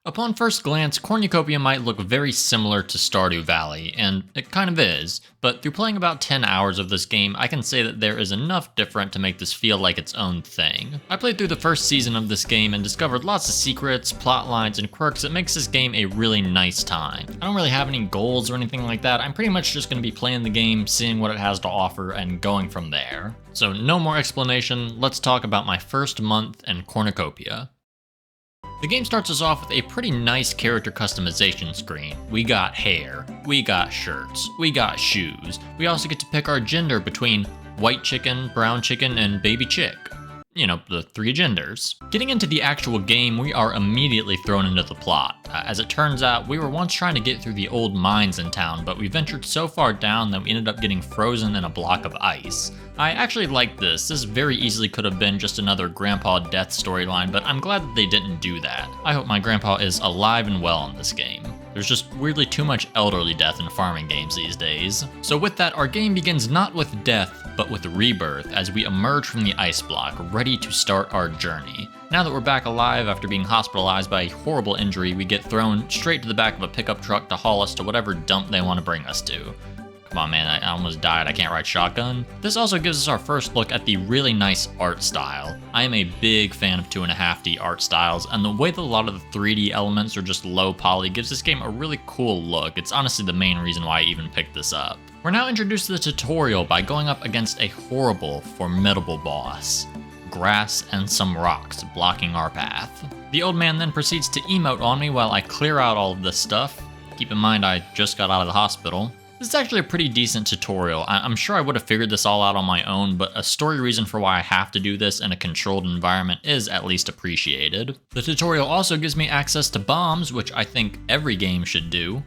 Upon first glance, Cornucopia might look very similar to Stardew Valley, and it kind of is, but through playing about 10 hours of this game, I can say that there is enough different to make this feel like its own thing. I played through the first season of this game and discovered lots of secrets, plot lines, and quirks that makes this game a really nice time. I don't really have any goals or anything like that. I'm pretty much just going to be playing the game, seeing what it has to offer, and going from there. So no more explanation, let's talk about my first month in Cornucopia. The game starts us off with a pretty nice character customization screen. We got hair, we got shirts, we got shoes. We also get to pick our gender between white chicken, brown chicken, and baby chick. You know, the three genders. Getting into the actual game, we are immediately thrown into the plot. As it turns out, we were once trying to get through the old mines in town, but we ventured so far down that we ended up getting frozen in a block of ice. I actually like this. This very easily could have been just another grandpa death storyline, but I'm glad that they didn't do that. I hope my grandpa is alive and well in this game. There's just weirdly too much elderly death in farming games these days. So with that, our game begins not with death, but with rebirth as we emerge from the ice block, ready to start our journey. Now that we're back alive after being hospitalized by a horrible injury, we get thrown straight to the back of a pickup truck to haul us to whatever dump they want to bring us to. Come on, man, I almost died. I can't ride shotgun. This also gives us our first look at the really nice art style. I am a big fan of 2.5D art styles, and the way that a lot of the 3D elements are just low poly gives this game a really cool look. It's honestly the main reason why I even picked this up. We're now introduced to the tutorial by going up against a horrible, formidable boss. Grass and some rocks blocking our path. The old man then proceeds to emote on me while I clear out all of this stuff. Keep in mind I just got out of the hospital. This is actually a pretty decent tutorial. I'm sure I would have figured this all out on my own, but a story reason for why I have to do this in a controlled environment is at least appreciated. The tutorial also gives me access to bombs, which I think every game should do.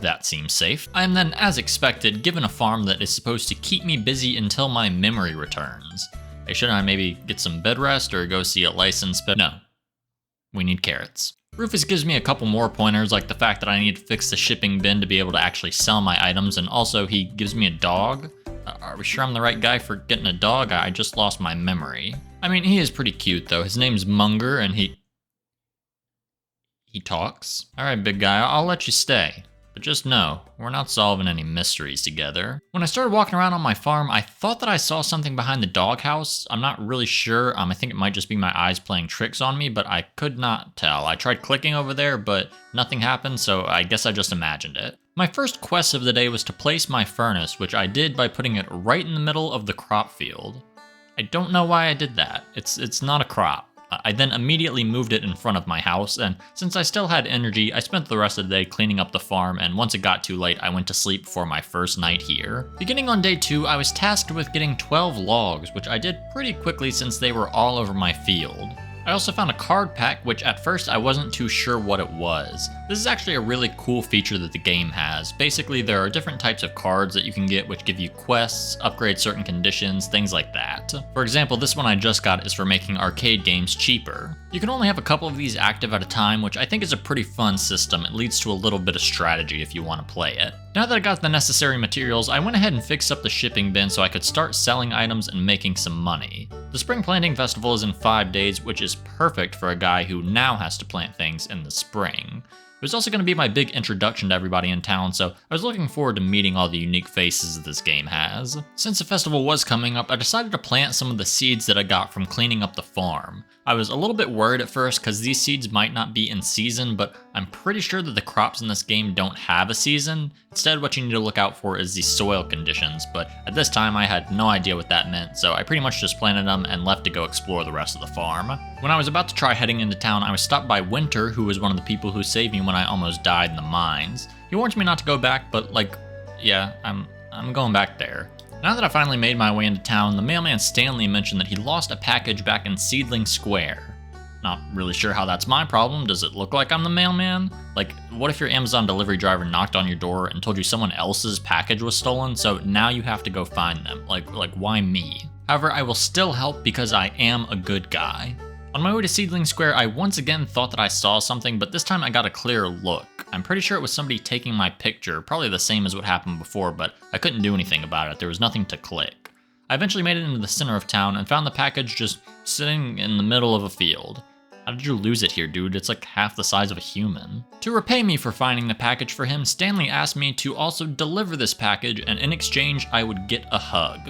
That seems safe. I am then, as expected, given a farm that is supposed to keep me busy until my memory returns. Hey, shouldn't I maybe get some bed rest or go see a license? But no, we need carrots. Rufus gives me a couple more pointers, like the fact that I need to fix the shipping bin to be able to actually sell my items, and also he gives me a dog. Are we sure I'm the right guy for getting a dog? I just lost my memory. I mean, he is pretty cute though. His name's Munger, and he talks. All right, big guy, I'll let you stay. But just know, we're not solving any mysteries together. When I started walking around on my farm, I thought that I saw something behind the doghouse. I'm not really sure. I think it might just be my eyes playing tricks on me, but I could not tell. I tried clicking over there, but nothing happened, so I guess I just imagined it. My first quest of the day was to place my furnace, which I did by putting it right in the middle of the crop field. I don't know why I did that. It's not a crop. I then immediately moved it in front of my house, and since I still had energy, I spent the rest of the day cleaning up the farm, and once it got too late, I went to sleep for my first night here. Beginning on day 2, I was tasked with getting 12 logs, which I did pretty quickly since they were all over my field. I also found a card pack, which at first I wasn't too sure what it was. This is actually a really cool feature that the game has. Basically, there are different types of cards that you can get which give you quests, upgrade certain conditions, things like that. For example, this one I just got is for making arcade games cheaper. You can only have a couple of these active at a time, which I think is a pretty fun system. It leads to a little bit of strategy if you want to play it. Now that I got the necessary materials, I went ahead and fixed up the shipping bin so I could start selling items and making some money. The Spring Planting Festival is in 5 days, which is perfect for a guy who now has to plant things in the spring. It was also going to be my big introduction to everybody in town, so I was looking forward to meeting all the unique faces this game has. Since the festival was coming up, I decided to plant some of the seeds that I got from cleaning up the farm. I was a little bit worried at first because these seeds might not be in season, but I'm pretty sure that the crops in this game don't have a season. Instead, what you need to look out for is the soil conditions, but at this time I had no idea what that meant, so I pretty much just planted them and left to go explore the rest of the farm. When I was about to try heading into town, I was stopped by Winter, who was one of the people who saved me when I almost died in the mines. He warned me not to go back, but yeah, I'm going back there. Now that I finally made my way into town, the mailman Stanley mentioned that he lost a package back in Seedling Square. Not really sure how that's my problem. Does it look like I'm the mailman? Like, what if your Amazon delivery driver knocked on your door and told you someone else's package was stolen, so now you have to go find them? Like why me? However, I will still help because I am a good guy. On my way to Seedling Square, I once again thought that I saw something, but this time I got a clear look. I'm pretty sure it was somebody taking my picture, probably the same as what happened before, but I couldn't do anything about it. There was nothing to click. I eventually made it into the center of town and found the package just sitting in the middle of a field. How did you lose it here, dude? It's like half the size of a human. To repay me for finding the package for him, Stanley asked me to also deliver this package, and in exchange, I would get a hug.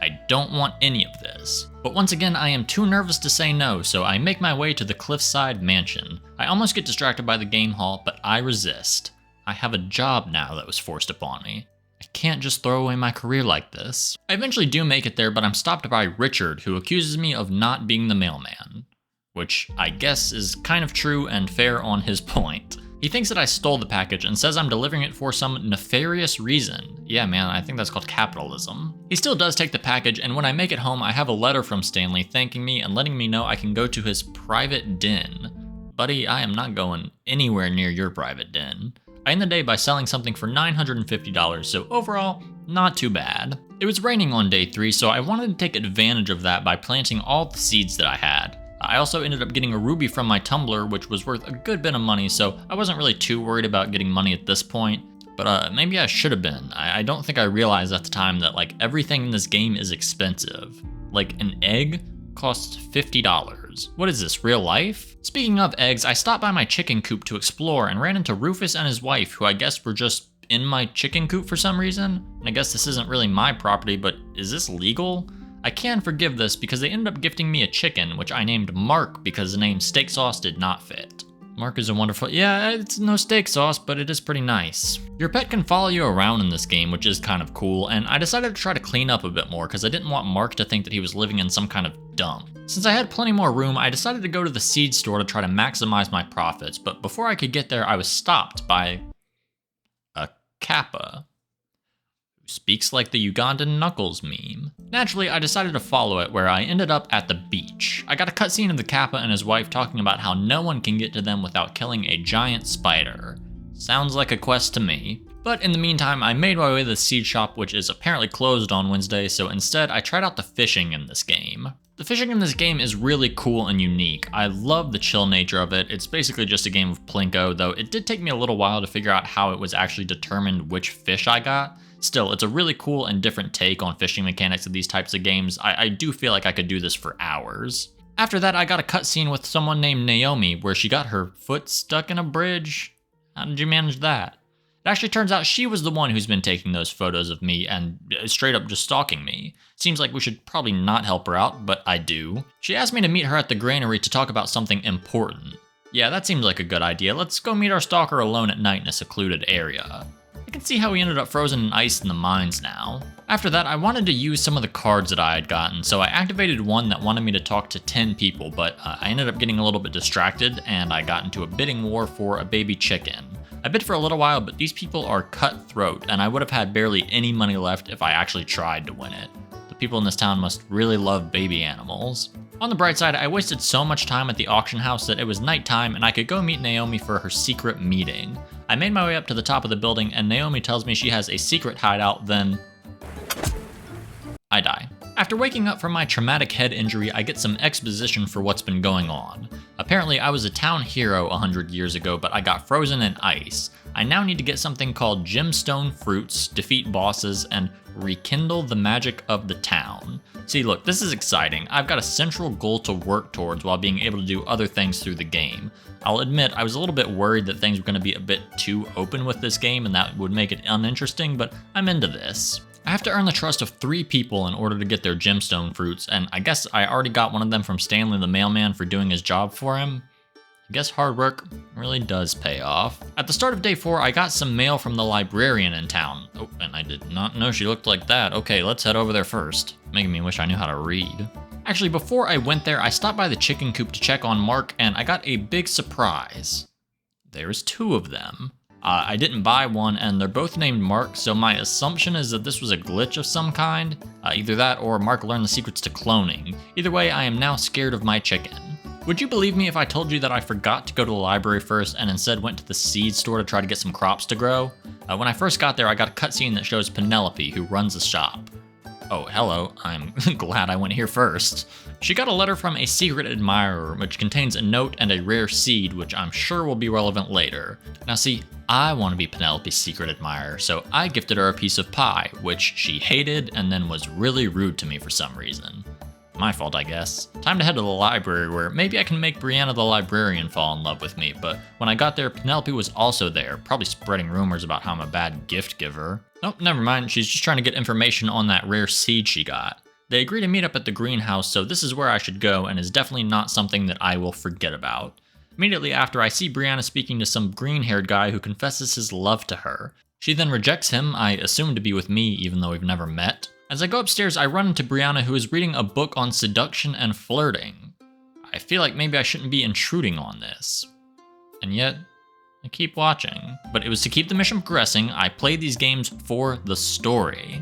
I don't want any of this. But once again, I am too nervous to say no, so I make my way to the cliffside mansion. I almost get distracted by the game hall, but I resist. I have a job now that was forced upon me. I can't just throw away my career like this. I eventually do make it there, but I'm stopped by Richard, who accuses me of not being the mailman. Which I guess is kind of true and fair on his point. He thinks that I stole the package and says I'm delivering it for some nefarious reason. Yeah, man, I think that's called capitalism. He still does take the package, and when I make it home, I have a letter from Stanley thanking me and letting me know I can go to his private den. Buddy, I am not going anywhere near your private den. I end the day by selling something for $950, so overall, not too bad. It was raining on day 3, so I wanted to take advantage of that by planting all the seeds that I had. I also ended up getting a ruby from my Tumblr, which was worth a good bit of money, so I wasn't really too worried about getting money at this point. But maybe I should have been. I don't think I realized at the time that like everything in this game is expensive. Like an egg costs $50. What is this, real life? Speaking of eggs, I stopped by my chicken coop to explore and ran into Rufus and his wife, who I guess were just in my chicken coop for some reason. And I guess this isn't really my property, but is this legal? I can forgive this because they ended up gifting me a chicken, which I named Mark because the name steak sauce did not fit. Mark is a wonderful, yeah, it's no steak sauce, but it is pretty nice. Your pet can follow you around in this game, which is kind of cool, and I decided to try to clean up a bit more because I didn't want Mark to think that he was living in some kind of dump. Since I had plenty more room, I decided to go to the seed store to try to maximize my profits, but before I could get there, I was stopped by a kappa. Speaks like the Ugandan Knuckles meme. Naturally, I decided to follow it, where I ended up at the beach. I got a cutscene of the Kappa and his wife talking about how no one can get to them without killing a giant spider. Sounds like a quest to me. But in the meantime, I made my way to the seed shop, which is apparently closed on Wednesday, so instead I tried out the fishing in this game. The fishing in this game is really cool and unique. I love the chill nature of it. It's basically just a game of Plinko, though it did take me a little while to figure out how it was actually determined which fish I got. Still, it's a really cool and different take on fishing mechanics of these types of games. I do feel like I could do this for hours. After that, I got a cutscene with someone named Naomi where she got her foot stuck in a bridge. How did you manage that? It actually turns out she was the one who's been taking those photos of me and straight up just stalking me. Seems like we should probably not help her out, but I do. She asked me to meet her at the granary to talk about something important. Yeah, that seems like a good idea. Let's go meet our stalker alone at night in a secluded area. I can see how he ended up frozen in ice in the mines now. After that, I wanted to use some of the cards that I had gotten, so I activated one that wanted me to talk to 10 people, but I ended up getting a little bit distracted, and I got into a bidding war for a baby chicken. I bid for a little while, but these people are cutthroat, and I would have had barely any money left if I actually tried to win it. The people in this town must really love baby animals. On the bright side, I wasted so much time at the auction house that it was nighttime and I could go meet Naomi for her secret meeting. I made my way up to the top of the building and Naomi tells me she has a secret hideout, then I die. After waking up from my traumatic head injury, I get some exposition for what's been going on. Apparently, I was a town hero 100 years ago, but I got frozen in ice. I now need to get something called gemstone fruits, defeat bosses, and rekindle the magic of the town. See, look, this is exciting. I've got a central goal to work towards while being able to do other things through the game. I'll admit, I was a little bit worried that things were going to be a bit too open with this game and that would make it uninteresting, but I'm into this. I have to earn the trust of 3 people in order to get their gemstone fruits, and I guess I already got one of them from Stanley the mailman for doing his job for him. I guess hard work really does pay off. At the start of day 4, I got some mail from the librarian in town. Oh, and I did not know she looked like that. Okay, let's head over there first. Making me wish I knew how to read. Actually, before I went there, I stopped by the chicken coop to check on Mark, and I got a big surprise. There's 2 of them. I didn't buy one, and they're both named Mark, so my assumption is that this was a glitch of some kind. Either that, or Mark learned the secrets to cloning. Either way, I am now scared of my chicken. Would you believe me if I told you that I forgot to go to the library first and instead went to the seed store to try to get some crops to grow? When I first got there, I got a cutscene that shows Penelope, who runs the shop. Oh, hello, I'm glad I went here first. She got a letter from a secret admirer, which contains a note and a rare seed, which I'm sure will be relevant later. Now see, I want to be Penelope's secret admirer, so I gifted her a piece of pie, which she hated and then was really rude to me for some reason. My fault, I guess. Time to head to the library where maybe I can make Brianna the librarian fall in love with me, but when I got there, Penelope was also there, probably spreading rumors about how I'm a bad gift giver. Oh, never mind, she's just trying to get information on that rare seed she got. They agree to meet up at the greenhouse, so this is where I should go and is definitely not something that I will forget about. Immediately after, I see Brianna speaking to some green-haired guy who confesses his love to her. She then rejects him, I assume to be with me even though we've never met. As I go upstairs, I run into Brianna who is reading a book on seduction and flirting. I feel like maybe I shouldn't be intruding on this. And yet, I keep watching. But it was to keep the mission progressing, I played these games for the story.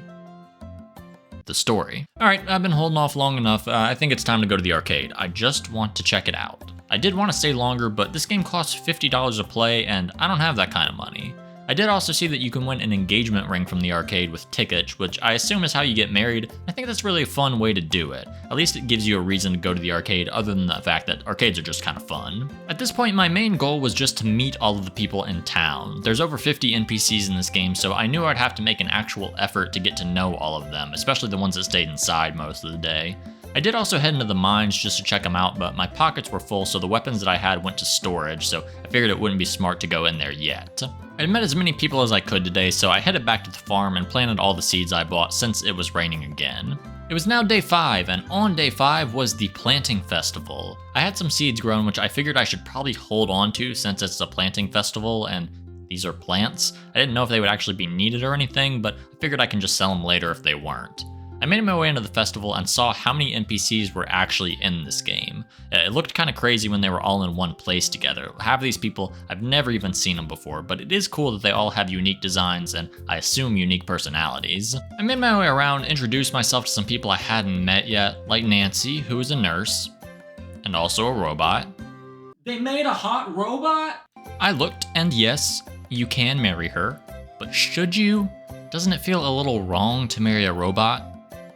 The story. Alright, I've been holding off long enough, I think it's time to go to the arcade. I just want to check it out. I did want to stay longer, but this game costs $50 a play, and I don't have that kind of money. I did also see that you can win an engagement ring from the arcade with tickets, which I assume is how you get married. I think that's really a fun way to do it. At least it gives you a reason to go to the arcade other than the fact that arcades are just kind of fun. At this point, my main goal was just to meet all of the people in town. There's over 50 NPCs in this game, so I knew I'd have to make an actual effort to get to know all of them, especially the ones that stayed inside most of the day. I did also head into the mines just to check them out, but my pockets were full, so the weapons that I had went to storage, so I figured it wouldn't be smart to go in there yet. I met as many people as I could today, so I headed back to the farm and planted all the seeds I bought since it was raining again. It was now day 5, and on day 5 was the planting festival. I had some seeds grown, which I figured I should probably hold on to since it's a planting festival, and these are plants. I didn't know if they would actually be needed or anything, but I figured I can just sell them later if they weren't. I made my way into the festival and saw how many NPCs were actually in this game. It looked kind of crazy when they were all in one place together. Half of these people, I've never even seen them before, but it is cool that they all have unique designs and I assume unique personalities. I made my way around, introduced myself to some people I hadn't met yet, like Nancy, who is a nurse, and also a robot. They made a hot robot? I looked, and yes, you can marry her, but should you? Doesn't it feel a little wrong to marry a robot?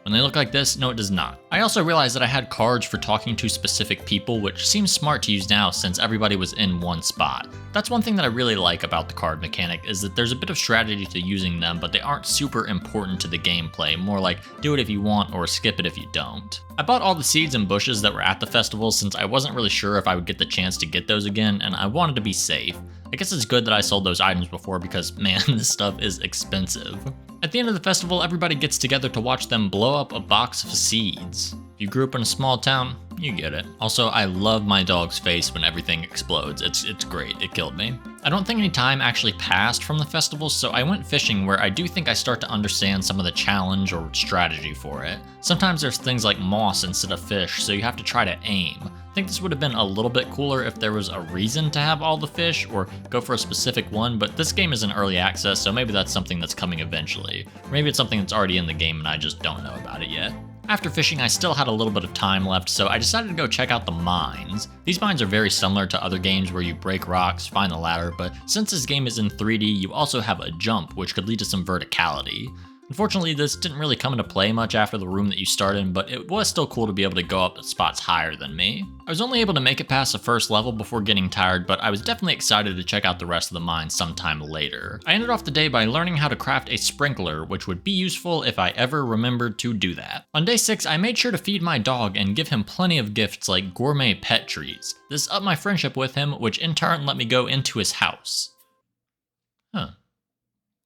When they look like this, no it does not. I also realized that I had cards for talking to specific people, which seems smart to use now since everybody was in one spot. That's one thing that I really like about the card mechanic, is that there's a bit of strategy to using them, but they aren't super important to the gameplay, more like do it if you want or skip it if you don't. I bought all the seeds and bushes that were at the festival since I wasn't really sure if I would get the chance to get those again, and I wanted to be safe. I guess it's good that I sold those items before because man, this stuff is expensive. At the end of the festival, everybody gets together to watch them blow up a box of seeds. If you grew up in a small town, you get it. Also, I love my dog's face when everything explodes. It's great, it killed me. I don't think any time actually passed from the festival, so I went fishing where I do think I start to understand some of the challenge or strategy for it. Sometimes there's things like moss instead of fish, so you have to try to aim. I think this would have been a little bit cooler if there was a reason to have all the fish or go for a specific one, but this game is in early access, so maybe that's something that's coming eventually. Or maybe it's something that's already in the game and I just don't know about it yet. After fishing, I still had a little bit of time left, so I decided to go check out the mines. These mines are very similar to other games where you break rocks, find the ladder, but since this game is in 3D, you also have a jump, which could lead to some verticality. Unfortunately, this didn't really come into play much after the room that you start in, but it was still cool to be able to go up to spots higher than me. I was only able to make it past the first level before getting tired, but I was definitely excited to check out the rest of the mines sometime later. I ended off the day by learning how to craft a sprinkler, which would be useful if I ever remembered to do that. On day 6, I made sure to feed my dog and give him plenty of gifts like gourmet pet treats. This upped my friendship with him, which in turn let me go into his house.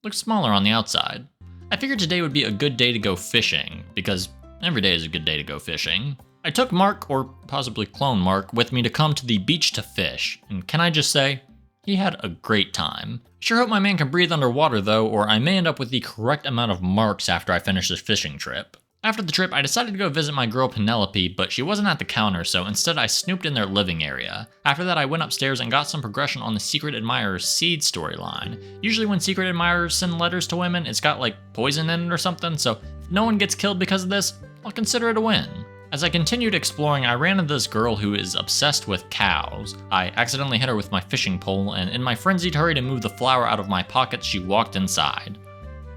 Looks smaller on the outside. I figured today would be a good day to go fishing, because every day is a good day to go fishing. I took Mark, or possibly clone Mark, with me to come to the beach to fish, and can I just say, he had a great time. Sure hope my man can breathe underwater though, or I may end up with the correct amount of marks after I finish this fishing trip. After the trip, I decided to go visit my girl Penelope, but she wasn't at the counter, so instead I snooped in their living area. After that, I went upstairs and got some progression on the Secret Admirer's seed storyline. Usually when Secret Admirers send letters to women, it's got like poison in it or something, so if no one gets killed because of this, I'll consider it a win. As I continued exploring, I ran into this girl who is obsessed with cows. I accidentally hit her with my fishing pole, and in my frenzied hurry to move the flour out of my pocket, she walked inside.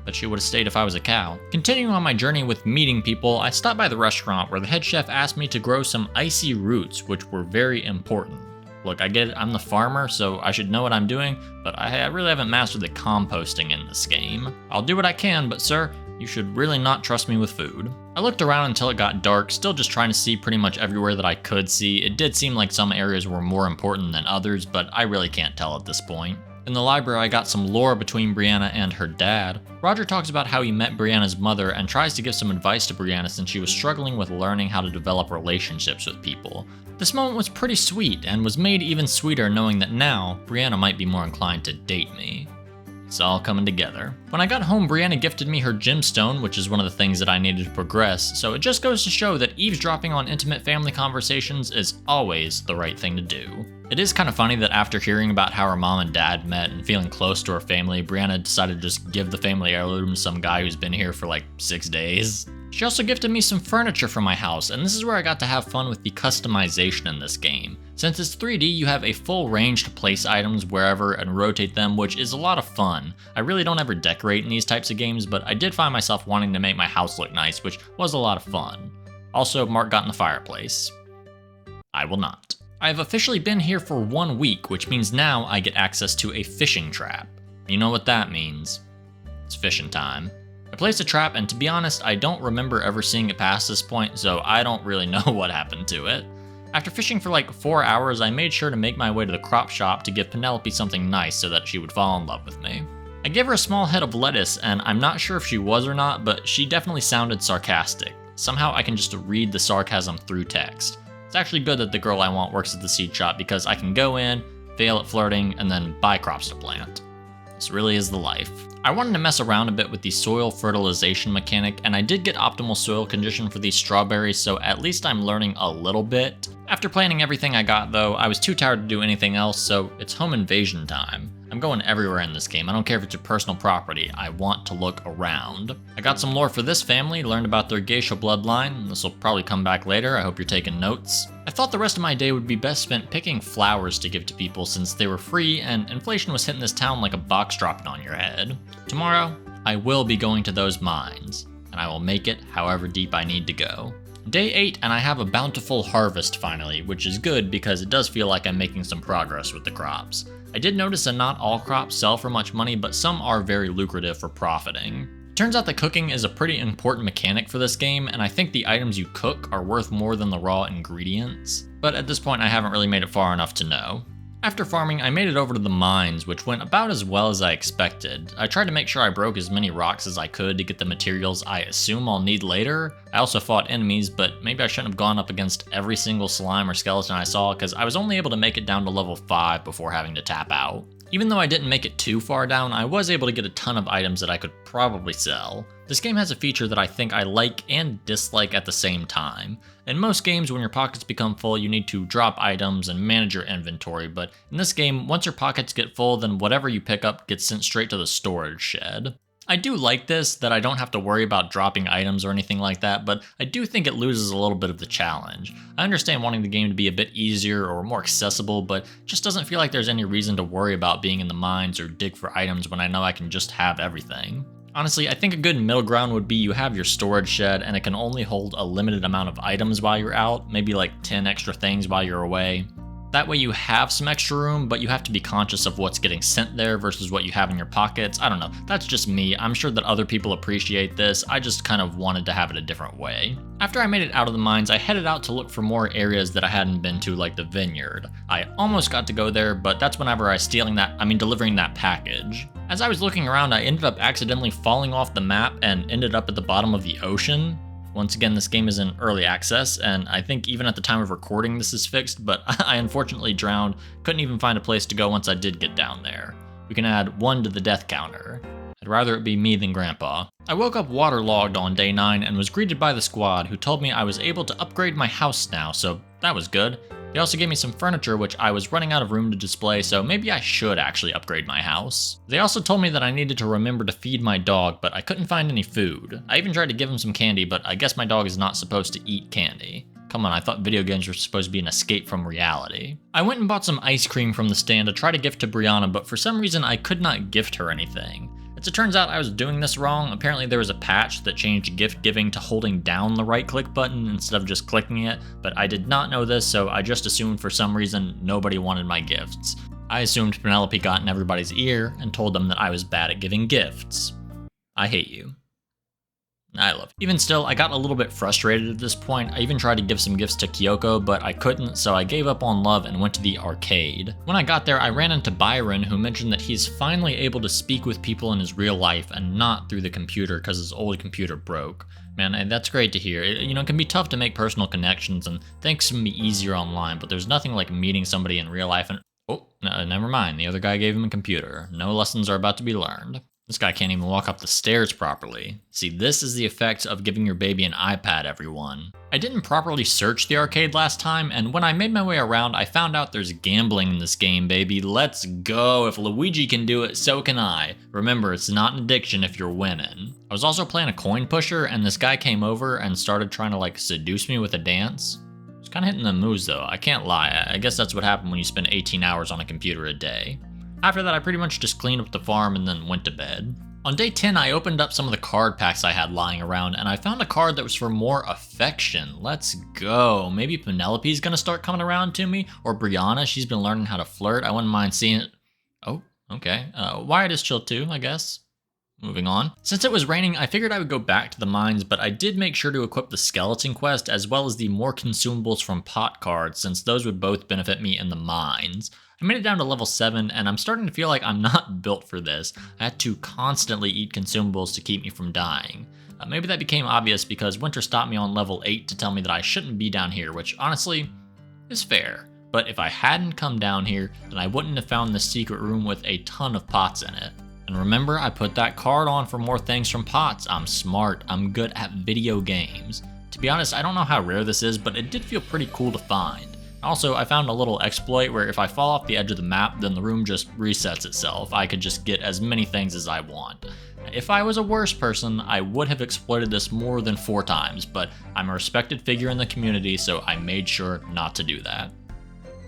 But she would have stayed if I was a cow. Continuing on my journey with meeting people, I stopped by the restaurant where the head chef asked me to grow some icy roots, which were very important. Look, I get it, I'm the farmer, so I should know what I'm doing, but I really haven't mastered the composting in this game. I'll do what I can, but sir, You should really not trust me with food. I looked around until it got dark, still just trying to see pretty much everywhere that I could see. It did seem like some areas were more important than others, but I really can't tell at this point. In the library, I got some lore between Brianna and her dad. Roger talks about how he met Brianna's mother and tries to give some advice to Brianna since she was struggling with learning how to develop relationships with people. This moment was pretty sweet and was made even sweeter knowing that now, Brianna might be more inclined to date me. It's all coming together. When I got home, Brianna gifted me her gemstone, which is one of the things that I needed to progress, so it just goes to show that eavesdropping on intimate family conversations is always the right thing to do. It is kind of funny that after hearing about how her mom and dad met and feeling close to her family, Brianna decided to just give the family heirloom to some guy who's been here for like 6 days. She also gifted me some furniture for my house, and this is where I got to have fun with the customization in this game. Since it's 3D, you have a full range to place items wherever and rotate them, which is a lot of fun. I really don't ever decorate in these types of games, but I did find myself wanting to make my house look nice, which was a lot of fun. Also, Mark got in the fireplace. I will not. I have officially been here for 1 week, which means now I get access to a fishing trap. You know what that means. It's fishing time. I placed a trap, and to be honest, I don't remember ever seeing it past this point, so I don't really know what happened to it. After fishing for like 4 hours, I made sure to make my way to the crop shop to give Penelope something nice so that she would fall in love with me. I gave her a small head of lettuce, and I'm not sure if she was or not, but she definitely sounded sarcastic. Somehow I can just read the sarcasm through text. It's actually good that the girl I want works at the seed shop because I can go in, fail at flirting, and then buy crops to plant. This really is the life. I wanted to mess around a bit with the soil fertilization mechanic, and I did get optimal soil condition for these strawberries, so at least I'm learning a little bit. After planting everything I got though, I was too tired to do anything else, so it's home invasion time. I'm going everywhere in this game. I don't care if it's your personal property. I want to look around. I got some lore for this family, learned about their geisha bloodline. This will probably come back later. I hope you're taking notes. I thought the rest of my day would be best spent picking flowers to give to people since they were free and inflation was hitting this town like a box dropping on your head. Tomorrow, I will be going to those mines, and I will make it however deep I need to go. Day 8, and I have a bountiful harvest finally, which is good because it does feel like I'm making some progress with the crops. I did notice that not all crops sell for much money, but some are very lucrative for profiting. Turns out that cooking is a pretty important mechanic for this game, and I think the items you cook are worth more than the raw ingredients. But at this point I haven't really made it far enough to know. After farming, I made it over to the mines, which went about as well as I expected. I tried to make sure I broke as many rocks as I could to get the materials I assume I'll need later. I also fought enemies, but maybe I shouldn't have gone up against every single slime or skeleton I saw, because I was only able to make it down to level 5 before having to tap out. Even though I didn't make it too far down, I was able to get a ton of items that I could probably sell. This game has a feature that I think I like and dislike at the same time. In most games, when your pockets become full, you need to drop items and manage your inventory, but in this game, once your pockets get full, then whatever you pick up gets sent straight to the storage shed. I do like this, that I don't have to worry about dropping items or anything like that, but I do think it loses a little bit of the challenge. I understand wanting the game to be a bit easier or more accessible, but it just doesn't feel like there's any reason to worry about being in the mines or dig for items when I know I can just have everything. Honestly, I think a good middle ground would be you have your storage shed and it can only hold a limited amount of items while you're out, maybe like 10 extra things while you're away. That way you have some extra room, but you have to be conscious of what's getting sent there versus what you have in your pockets. I don't know, that's just me. I'm sure that other people appreciate this. I just kind of wanted to have it a different way. After I made it out of the mines, I headed out to look for more areas that I hadn't been to, like the vineyard. I almost got to go there, but that's whenever I was delivering that package. As I was looking around, I ended up accidentally falling off the map and ended up at the bottom of the ocean. Once again, this game is in early access, and I think even at the time of recording this is fixed, but I unfortunately drowned, couldn't even find a place to go once I did get down there. We can add 1 to the death counter. I'd rather it be me than Grandpa. I woke up waterlogged on day 9 and was greeted by the squad, who told me I was able to upgrade my house now, so that was good. They also gave me some furniture, which I was running out of room to display, so maybe I should actually upgrade my house. They also told me that I needed to remember to feed my dog, but I couldn't find any food. I even tried to give him some candy, but I guess my dog is not supposed to eat candy. Come on, I thought video games were supposed to be an escape from reality. I went and bought some ice cream from the stand to try to gift to Brianna, but for some reason I could not gift her anything. As it turns out, I was doing this wrong. Apparently there was a patch that changed gift giving to holding down the right click button instead of just clicking it, but I did not know this, so I just assumed for some reason nobody wanted my gifts. I assumed Penelope got in everybody's ear and told them that I was bad at giving gifts. I hate you. I love it. Even still, I got a little bit frustrated at this point. I even tried to give some gifts to Kyoko, but I couldn't, so I gave up on love and went to the arcade. When I got there, I ran into Byron, who mentioned that he's finally able to speak with people in his real life and not through the computer because his old computer broke. Man, and that's great to hear. It can be tough to make personal connections and things can be easier online, but there's nothing like meeting somebody in real life and oh, no, never mind. The other guy gave him a computer. No lessons are about to be learned. This guy can't even walk up the stairs properly. See, this is the effect of giving your baby an iPad, everyone. I didn't properly search the arcade last time, and when I made my way around, I found out there's gambling in this game, baby. Let's go. If Luigi can do it, so can I. Remember, it's not an addiction if you're winning. I was also playing a coin pusher, and this guy came over and started trying to, seduce me with a dance. I was kind of hitting the moves, though. I can't lie. I guess that's what happened when you spend 18 hours on a computer a day. After that, I pretty much just cleaned up the farm and then went to bed. On day 10, I opened up some of the card packs I had lying around, and I found a card that was for more affection. Let's go. Maybe Penelope's gonna start coming around to me, or Brianna, she's been learning how to flirt. I wouldn't mind seeing it. Oh, okay. Wyatt is chill too, I guess. Moving on. Since it was raining, I figured I would go back to the mines, but I did make sure to equip the skeleton quest as well as the more consumables from pot cards, since those would both benefit me in the mines. I made it down to level 7, and I'm starting to feel like I'm not built for this. I had to constantly eat consumables to keep me from dying. Maybe that became obvious because Winter stopped me on level 8 to tell me that I shouldn't be down here, which honestly is fair. But if I hadn't come down here, then I wouldn't have found this secret room with a ton of pots in it. And remember, I put that card on for more things from pots. I'm smart. I'm good at video games. To be honest, I don't know how rare this is, but it did feel pretty cool to find. Also, I found a little exploit where if I fall off the edge of the map, then the room just resets itself. I could just get as many things as I want. If I was a worse person, I would have exploited this more than 4 times, but I'm a respected figure in the community, so I made sure not to do that.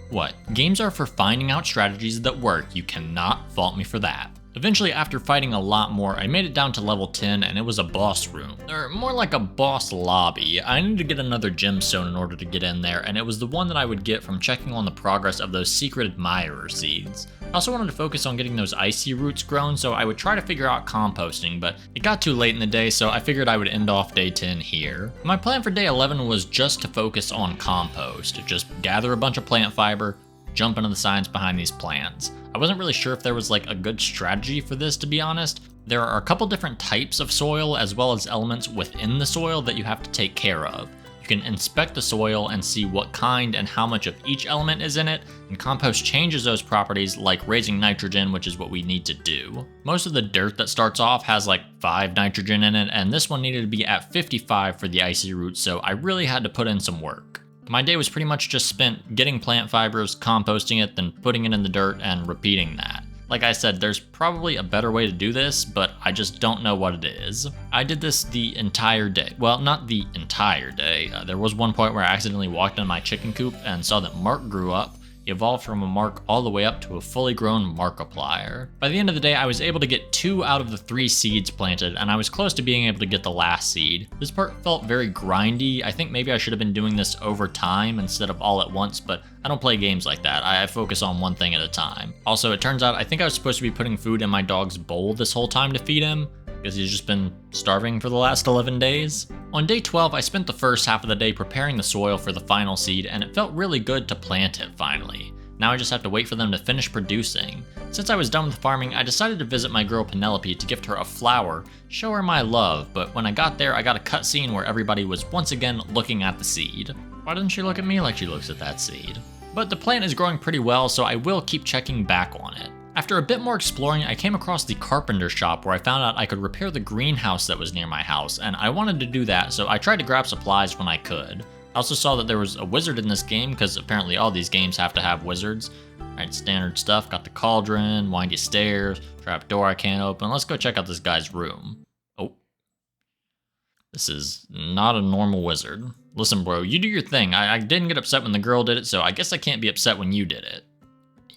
What? Games are for finding out strategies that work. You cannot fault me for that. Eventually, after fighting a lot more, I made it down to level 10 and it was a boss room. Or more like a boss lobby. I needed to get another gemstone in order to get in there, and it was the one that I would get from checking on the progress of those secret admirer seeds. I also wanted to focus on getting those icy roots grown, so I would try to figure out composting, but it got too late in the day, so I figured I would end off day 10 here. My plan for day 11 was just to focus on compost. Just gather a bunch of plant fiber, jump into the science behind these plants. I wasn't really sure if there was a good strategy for this, to be honest. There are a couple different types of soil as well as elements within the soil that you have to take care of. You can inspect the soil and see what kind and how much of each element is in it, and compost changes those properties, like raising nitrogen, which is what we need to do. Most of the dirt that starts off has 5 nitrogen in it, and this one needed to be at 55 for the icy roots, so I really had to put in some work. My day was pretty much just spent getting plant fibers, composting it, then putting it in the dirt and repeating that. Like I said, there's probably a better way to do this, but I just don't know what it is. I did this the entire day. Well, not the entire day. There was one point where I accidentally walked in my chicken coop and saw that Mark grew up. He evolved from a Mark all the way up to a fully grown Markiplier. By the end of the day, I was able to get 2 out of the 3 seeds planted, and I was close to being able to get the last seed. This part felt very grindy. I think maybe I should have been doing this over time instead of all at once, but I don't play games like that. I focus on one thing at a time. Also, it turns out I think I was supposed to be putting food in my dog's bowl this whole time to feed him, because he's just been starving for the last 11 days. On day 12, I spent the first half of the day preparing the soil for the final seed, and it felt really good to plant it finally. Now I just have to wait for them to finish producing. Since I was done with farming, I decided to visit my girl Penelope to gift her a flower, show her my love, but when I got there, I got a cutscene where everybody was once again looking at the seed. Why doesn't she look at me like she looks at that seed? But the plant is growing pretty well, so I will keep checking back on it. After a bit more exploring, I came across the carpenter shop where I found out I could repair the greenhouse that was near my house, and I wanted to do that, so I tried to grab supplies when I could. I also saw that there was a wizard in this game, because apparently all these games have to have wizards. Alright, standard stuff, got the cauldron, windy stairs, trap door I can't open. Let's go check out this guy's room. Oh. This is not a normal wizard. Listen bro, you do your thing. I didn't get upset when the girl did it, so I guess I can't be upset when you did it.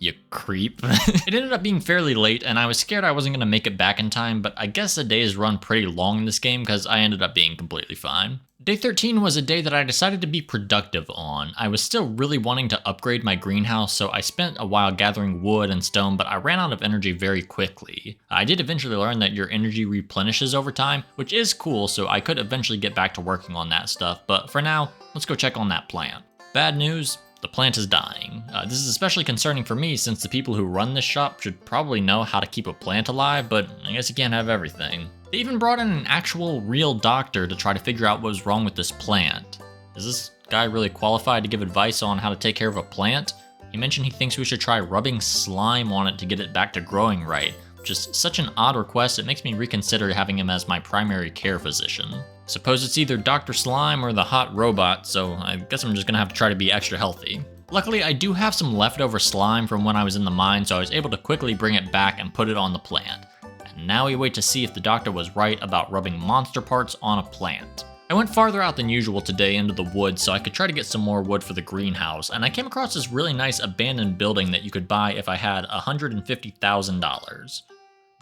you creep. It ended up being fairly late, and I was scared I wasn't going to make it back in time, but I guess the days run pretty long in this game because I ended up being completely fine. Day 13 was a day that I decided to be productive on. I was still really wanting to upgrade my greenhouse, so I spent a while gathering wood and stone, but I ran out of energy very quickly. I did eventually learn that your energy replenishes over time, which is cool, so I could eventually get back to working on that stuff, but for now, let's go check on that plant. Bad news, the plant is dying. This is especially concerning for me since the people who run this shop should probably know how to keep a plant alive, but I guess you can't have everything. They even brought in an actual real doctor to try to figure out what was wrong with this plant. Is this guy really qualified to give advice on how to take care of a plant? He mentioned he thinks we should try rubbing slime on it to get it back to growing right, which is such an odd request it makes me reconsider having him as my primary care physician. Suppose it's either Dr. Slime or the hot robot, so I guess I'm just gonna have to try to be extra healthy. Luckily, I do have some leftover slime from when I was in the mine, so I was able to quickly bring it back and put it on the plant. And now we wait to see if the doctor was right about rubbing monster parts on a plant. I went farther out than usual today into the woods so I could try to get some more wood for the greenhouse, and I came across this really nice abandoned building that you could buy if I had $150,000.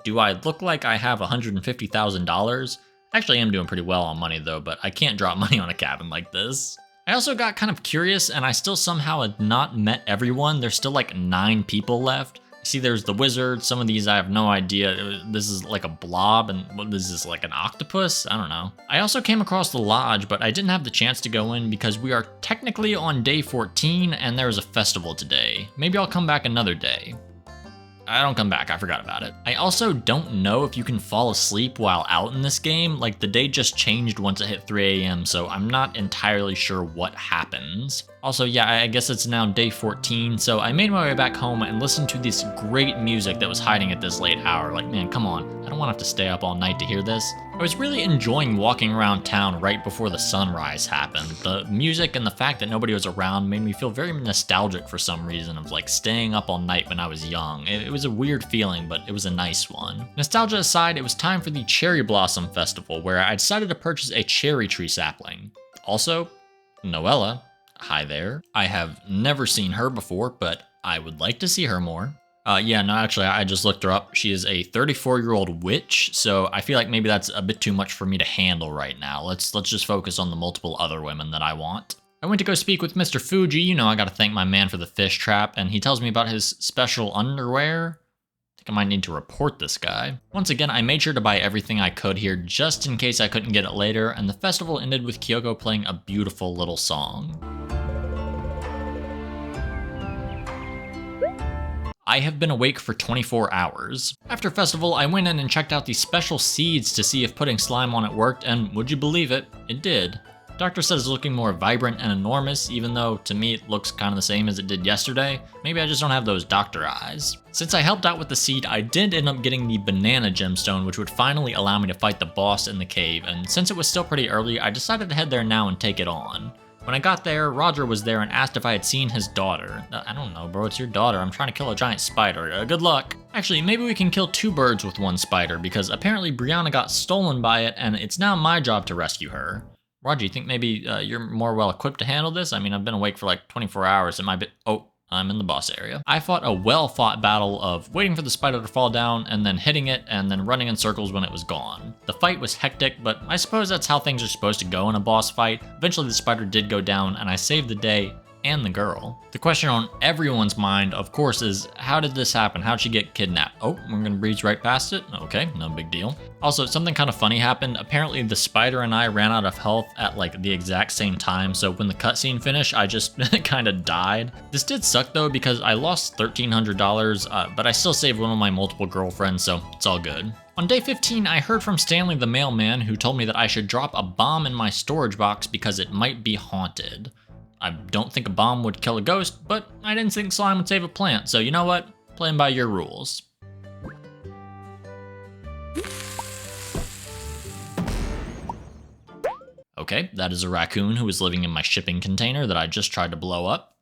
Do I look like I have $150,000? Actually, I am doing pretty well on money though, but I can't drop money on a cabin like this. I also got kind of curious and I still somehow had not met everyone. There's still like 9 people left. See, there's the wizard. Some of these I have no idea. This is like a blob, and what is this, like an octopus? I don't know. I also came across the lodge, but I didn't have the chance to go in because we are technically on day 14 and there is a festival today. Maybe I'll come back another day. I don't come back, I forgot about it. I also don't know if you can fall asleep while out in this game. Like, the day just changed once it hit 3 a.m., so I'm not entirely sure what happens. Also, yeah, I guess it's now day 14, so I made my way back home and listened to this great music that was hiding at this late hour. Like, man, come on, I don't want to have to stay up all night to hear this. I was really enjoying walking around town right before the sunrise happened. The music and the fact that nobody was around made me feel very nostalgic for some reason of like staying up all night when I was young. It was a weird feeling, but it was a nice one. Nostalgia aside, it was time for the Cherry Blossom Festival, where I decided to purchase a cherry tree sapling. Also, Noella, hi there. I have never seen her before, but I would like to see her more. Yeah, no, actually, I just looked her up. She is a 34-year-old witch, so I feel like maybe that's a bit too much for me to handle right now. Let's just focus on the multiple other women that I want. I went to go speak with Mr. Fuji. You know, I gotta thank my man for the fish trap, and he tells me about his special underwear. I think I might need to report this guy. Once again, I made sure to buy everything I could here just in case I couldn't get it later, and the festival ended with Kyoko playing a beautiful little song. I have been awake for 24 hours. After festival, I went in and checked out these special seeds to see if putting slime on it worked, and would you believe it, it did. Doctor said it's looking more vibrant and enormous, even though to me it looks kind of the same as it did yesterday. Maybe I just don't have those doctor eyes. Since I helped out with the seed, I did end up getting the banana gemstone, which would finally allow me to fight the boss in the cave, and since it was still pretty early, I decided to head there now and take it on. When I got there, Roger was there and asked if I had seen his daughter. I don't know, bro, it's your daughter. I'm trying to kill a giant spider. Good luck. Actually, maybe we can kill 2 birds with 1 spider, because apparently Brianna got stolen by it, and it's now my job to rescue her. Roger, you think maybe you're more well-equipped to handle this? I mean, I've been awake for like 24 hours. It might be... Oh, I'm in the boss area. I fought a well-fought battle of waiting for the spider to fall down and then hitting it and then running in circles when it was gone. The fight was hectic, but I suppose that's how things are supposed to go in a boss fight. Eventually the spider did go down and I saved the day and the girl. The question on everyone's mind, of course, is how did this happen? How'd she get kidnapped? Oh, we're gonna breeze right past it? Okay, no big deal. Also, something kind of funny happened. Apparently the spider and I ran out of health at like the exact same time, so when the cutscene finished, I just kind of died. This did suck though because I lost $1,300, but I still saved one of my multiple girlfriends, so it's all good. On day 15, I heard from Stanley the mailman who told me that I should drop a bomb in my storage box because it might be haunted. I don't think a bomb would kill a ghost, but I didn't think slime would save a plant, so you know what? Playing by your rules. Okay, that is a raccoon who is living in my shipping container that I just tried to blow up.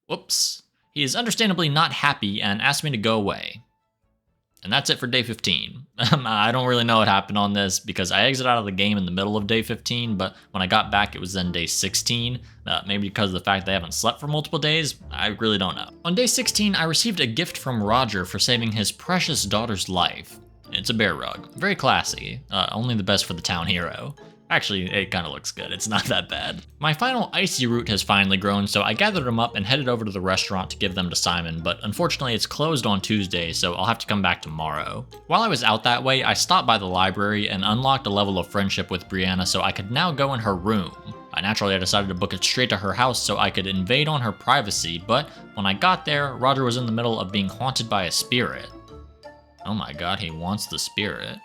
Whoops. He is understandably not happy and asked me to go away. And that's it for day 15. I don't really know what happened on this because I exited out of the game in the middle of day 15, but when I got back, it was then day 16. Maybe because of the fact they haven't slept for multiple days, I really don't know. On day 16, I received a gift from Roger for saving his precious daughter's life. It's a bear rug. Very classy. Only the best for the town hero. Actually, it kind of looks good. It's not that bad. My final icy root has finally grown, so I gathered them up and headed over to the restaurant to give them to Simon, but unfortunately it's closed on Tuesday, so I'll have to come back tomorrow. While I was out that way, I stopped by the library and unlocked a level of friendship with Brianna so I could now go in her room. Naturally, I decided to book it straight to her house so I could invade on her privacy, but when I got there, Roger was in the middle of being haunted by a spirit. Oh my god, he wants the spirit.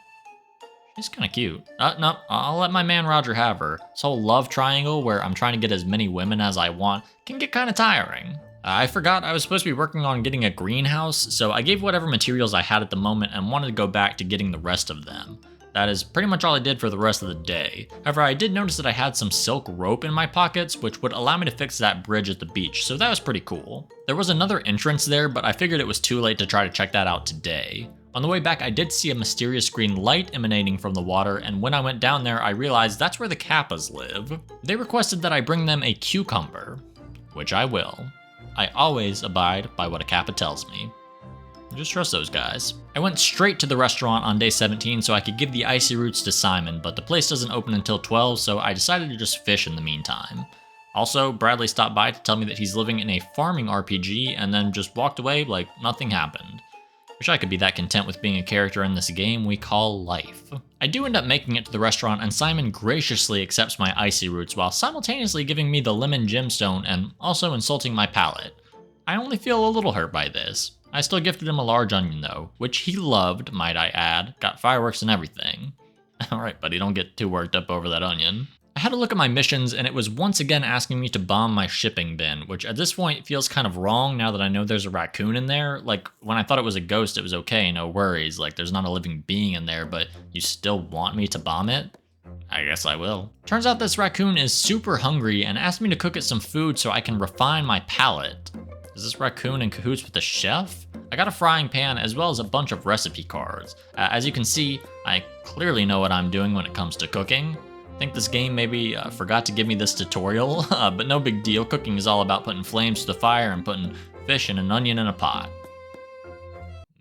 She's kind of cute. No, I'll let my man Roger have her. This whole love triangle where I'm trying to get as many women as I want can get kind of tiring. I forgot I was supposed to be working on getting a greenhouse, so I gave whatever materials I had at the moment and wanted to go back to getting the rest of them. That is pretty much all I did for the rest of the day. However, I did notice that I had some silk rope in my pockets, which would allow me to fix that bridge at the beach, so that was pretty cool. There was another entrance there, but I figured it was too late to try to check that out today. On the way back, I did see a mysterious green light emanating from the water, and when I went down there, I realized that's where the Kappas live. They requested that I bring them a cucumber, which I will. I always abide by what a Kappa tells me. Just trust those guys. I went straight to the restaurant on day 17 so I could give the icy roots to Simon, but the place doesn't open until 12, so I decided to just fish in the meantime. Also, Bradley stopped by to tell me that he's living in a farming RPG and then just walked away like nothing happened. Wish I could be that content with being a character in this game we call life. I do end up making it to the restaurant and Simon graciously accepts my icy roots while simultaneously giving me the lemon gemstone and also insulting my palate. I only feel a little hurt by this. I still gifted him a large onion though, which he loved, might I add. Got fireworks and everything. Alright buddy, don't get too worked up over that onion. I had a look at my missions and it was once again asking me to bomb my shipping bin, which at this point feels kind of wrong now that I know there's a raccoon in there. Like, when I thought it was a ghost, it was okay, no worries. Like, there's not a living being in there, but you still want me to bomb it? I guess I will. Turns out this raccoon is super hungry and asked me to cook it some food so I can refine my palate. Is this raccoon in cahoots with the chef? I got a frying pan as well as a bunch of recipe cards. As you can see, I clearly know what I'm doing when it comes to cooking. I think this game maybe forgot to give me this tutorial, but no big deal. Cooking is all about putting flames to the fire and putting fish and an onion in a pot.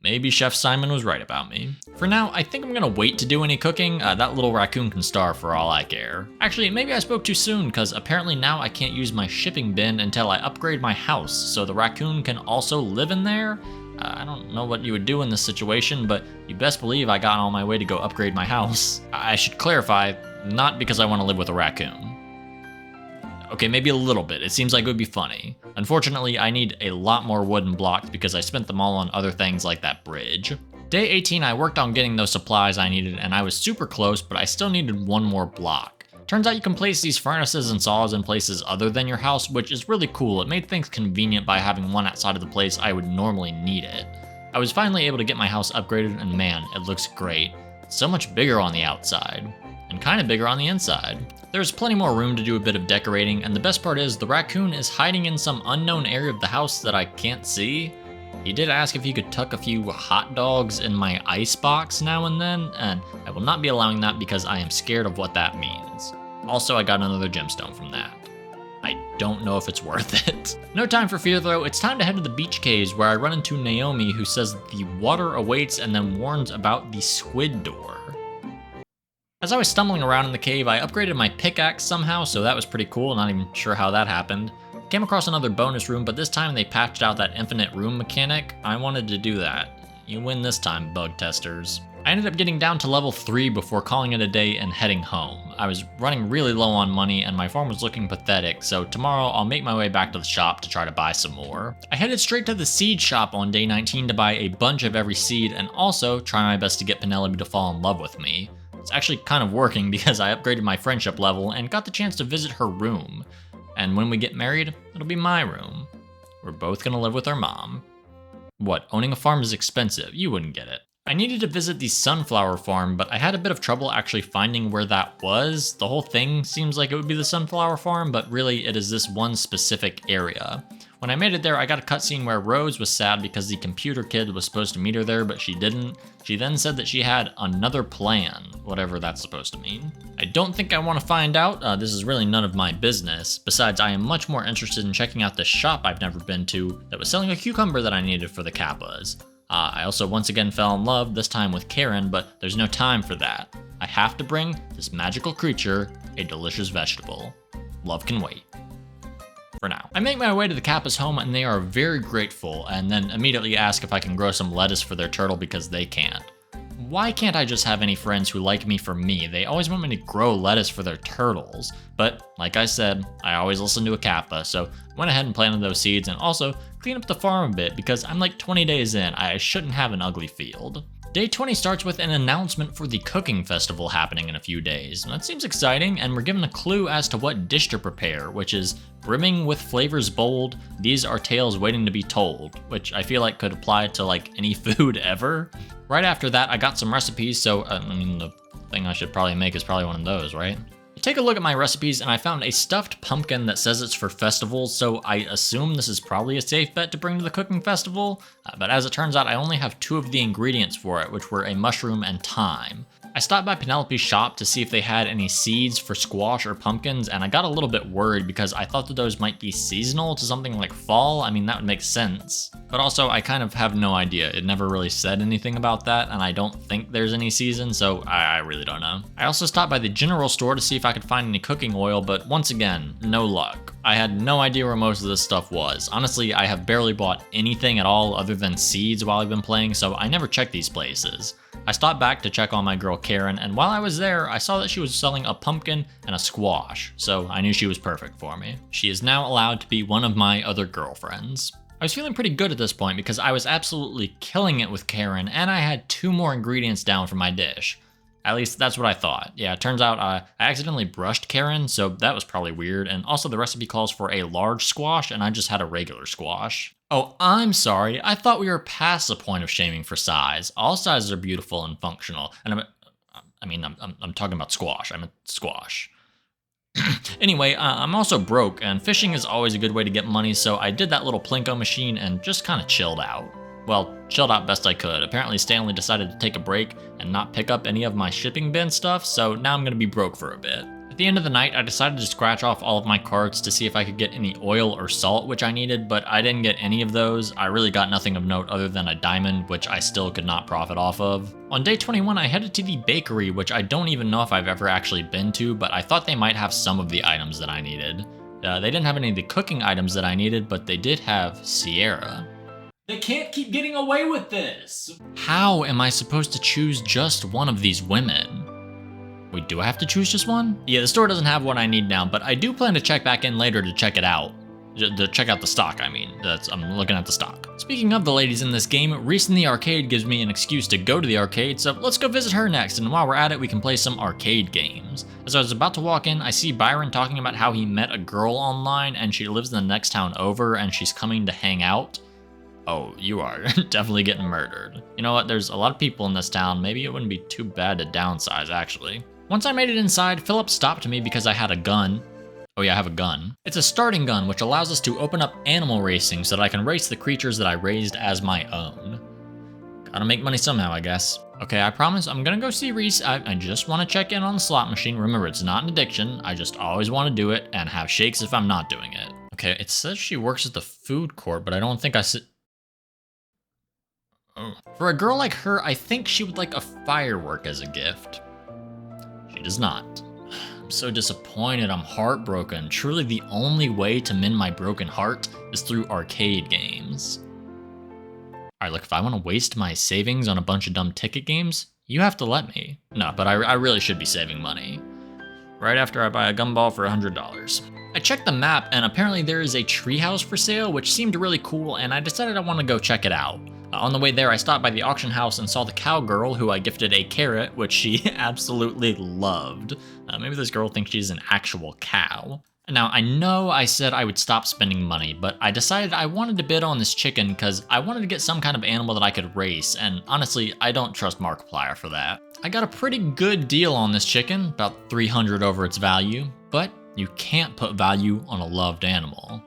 Maybe Chef Simon was right about me. For now, I think I'm gonna wait to do any cooking. That little raccoon can starve for all I care. Actually, maybe I spoke too soon, because apparently now I can't use my shipping bin until I upgrade my house, so the raccoon can also live in there? I don't know what you would do in this situation, but you best believe I got on my way to go upgrade my house. I should clarify, not because I want to live with a raccoon. Okay, maybe a little bit. It seems like it would be funny. Unfortunately, I need a lot more wooden blocks because I spent them all on other things like that bridge. Day 18, I worked on getting those supplies I needed and I was super close, but I still needed one more block. Turns out you can place these furnaces and saws in places other than your house, which is really cool. It made things convenient by having one outside of the place I would normally need it. I was finally able to get my house upgraded and man, it looks great. It's so much bigger on the outside. And kind of bigger on the inside. There's plenty more room to do a bit of decorating, and the best part is the raccoon is hiding in some unknown area of the house that I can't see. He did ask if he could tuck a few hot dogs in my ice box now and then, and I will not be allowing that because I am scared of what that means. Also, I got another gemstone from that. I don't know if it's worth it. No time for fear though, it's time to head to the beach caves where I run into Naomi who says the water awaits and then warns about the squid door. As I was stumbling around in the cave, I upgraded my pickaxe somehow, so that was pretty cool, not even sure how that happened. Came across another bonus room, but this time they patched out that infinite room mechanic. I wanted to do that. You win this time, bug testers. I ended up getting down to level 3 before calling it a day and heading home. I was running really low on money and my farm was looking pathetic, so tomorrow I'll make my way back to the shop to try to buy some more. I headed straight to the seed shop on day 19 to buy a bunch of every seed and also try my best to get Penelope to fall in love with me. It's actually kind of working because I upgraded my friendship level and got the chance to visit her room. And when we get married, it'll be my room. We're both gonna live with our mom. What, owning a farm is expensive? You wouldn't get it. I needed to visit the sunflower farm, but I had a bit of trouble actually finding where that was. The whole thing seems like it would be the sunflower farm, but really it is this one specific area. When I made it there, I got a cutscene where Rose was sad because the computer kid was supposed to meet her there, but she didn't. She then said that she had another plan, whatever that's supposed to mean. I don't think I want to find out. This is really none of my business. Besides, I am much more interested in checking out this shop I've never been to that was selling a cucumber that I needed for the Kappas. I also once again fell in love, this time with Karen, but there's no time for that. I have to bring this magical creature a delicious vegetable. Love can wait. For now. I make my way to the Kappa's home and they are very grateful, and then immediately ask if I can grow some lettuce for their turtle because they can't. Why can't I just have any friends who like me for me? They always want me to grow lettuce for their turtles. But like I said, I always listen to a Kappa, so went ahead and planted those seeds and also clean up the farm a bit because I'm like 20 days in. I shouldn't have an ugly field. Day 20 starts with an announcement for the cooking festival happening in a few days. That seems exciting, and we're given a clue as to what dish to prepare, which is brimming with flavors bold, these are tales waiting to be told, which I feel like could apply to like any food ever. Right after that, I got some recipes, so the thing I should probably make is probably one of those, right? Take a look at my recipes and I found a stuffed pumpkin that says it's for festivals, so I assume this is probably a safe bet to bring to the cooking festival, but as it turns out I only have 2 of the ingredients for it, which were a mushroom and thyme. I stopped by Penelope's shop to see if they had any seeds for squash or pumpkins, and I got a little bit worried because I thought that those might be seasonal to something like fall. I mean, that would make sense. But also, I kind of have no idea. It never really said anything about that, and I don't think there's any season, so I really don't know. I also stopped by the general store to see if I could find any cooking oil, but once again, no luck. I had no idea where most of this stuff was. Honestly, I have barely bought anything at all other than seeds while I've been playing, so I never checked these places. I stopped back to check on my girl Karen, and while I was there, I saw that she was selling a pumpkin and a squash, so I knew she was perfect for me. She is now allowed to be one of my other girlfriends. I was feeling pretty good at this point because I was absolutely killing it with Karen, and I had 2 more ingredients down for my dish. At least that's what I thought. Yeah, it turns out I accidentally brushed Karen, so that was probably weird, and also the recipe calls for a large squash, and I just had a regular squash. Oh, I'm sorry. I thought we were past the point of shaming for size. All sizes are beautiful and functional, and I'm talking about squash. I meant squash. Anyway, I'm also broke, and fishing is always a good way to get money, so I did that little Plinko machine and just kind of chilled out. Well, chilled out best I could. Apparently Stanley decided to take a break and not pick up any of my shipping bin stuff, so now I'm gonna be broke for a bit. At the end of the night, I decided to scratch off all of my carts to see if I could get any oil or salt, which I needed, but I didn't get any of those. I really got nothing of note other than a diamond, which I still could not profit off of. On day 21, I headed to the bakery, which I don't even know if I've ever actually been to, but I thought they might have some of the items that I needed. They didn't have any of the cooking items that I needed, but they did have Sierra. They can't keep getting away with this. How am I supposed to choose just one of these women? Wait, do I have to choose just one? Yeah, the store doesn't have what I need now, but I do plan to check back in later to check it out. To check out the stock, I mean. I'm looking at the stock. Speaking of the ladies in this game, Reese in the arcade gives me an excuse to go to the arcade, so let's go visit her next, and while we're at it, we can play some arcade games. As I was about to walk in, I see Byron talking about how he met a girl online, and she lives in the next town over, and she's coming to hang out. Oh, you are definitely getting murdered. You know what, there's a lot of people in this town, maybe it wouldn't be too bad to downsize, actually. Once I made it inside, Philip stopped me because I had a gun. Oh yeah, I have a gun. It's a starting gun, which allows us to open up animal racing so that I can race the creatures that I raised as my own. Gotta make money somehow, I guess. Okay, I promise I'm gonna go see Reese. I just want to check in on the slot machine. Remember, it's not an addiction. I just always want to do it and have shakes if I'm not doing it. Okay, it says she works at the food court, but I don't think Oh. For a girl like her, I think she would like a firework as a gift. She does not. I'm so disappointed, I'm heartbroken. Truly the only way to mend my broken heart is through arcade games. Alright, look, if I want to waste my savings on a bunch of dumb ticket games, you have to let me. No, but I really should be saving money. Right after I buy a gumball for $100. I checked the map, and apparently there is a treehouse for sale, which seemed really cool, and I decided I want to go check it out. On the way there, I stopped by the auction house and saw the cowgirl, who I gifted a carrot, which she absolutely loved. Maybe this girl thinks she's an actual cow. Now, I know I said I would stop spending money, but I decided I wanted to bid on this chicken because I wanted to get some kind of animal that I could race, and honestly, I don't trust Markiplier for that. I got a pretty good deal on this chicken, about 300 over its value, but you can't put value on a loved animal.